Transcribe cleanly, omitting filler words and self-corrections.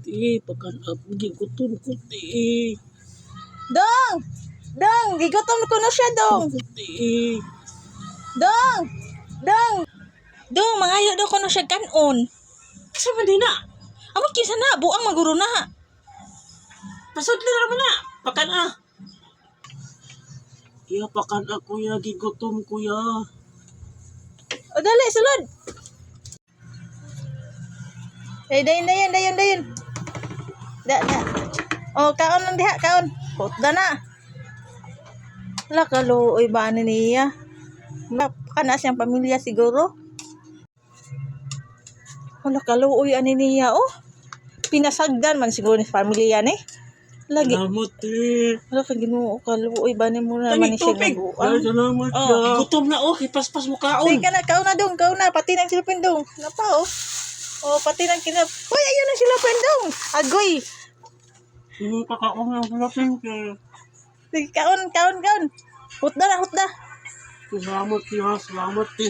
Ti, pagkan ako gigutom ko ti. Dong! Dong! Gigutom ko na siya, Dong! Ti. Dong! Dong! Dong, mangayo daw ko na siya kanon. Sa Manila. Amo kinsa na, buang maguro na. Pasudli na naman na. Pakan Iya pakan ako ya gigutom kuya. O dali, sulod. Dayon. Da. O, kaon lang diha, kaon. Hotda na. Wala kaluoy ba ni niya? Kana siyang pamilya siguro. Wala kaluoy ani niya, oh. Pinasagdan man siguro ni pamilya ni. Lagi. Salamat ti. Wala ka Ginoo kaluoy ba ni mo naman ni siya nabuang. Salamat Oh, ya. Gutom na oh. Ipaspas mo kaon. Sige ka na, kaon na dong, kaon na. Pati ng silupin dong. Napa, oh. Oh, pati ng kinap. Hoy, ayun ang silupin dong. Agoy. Hindi kakaon ng Philippine ti. Sige, kaon. Hutda na. Salamat ti ha. Salamat ti.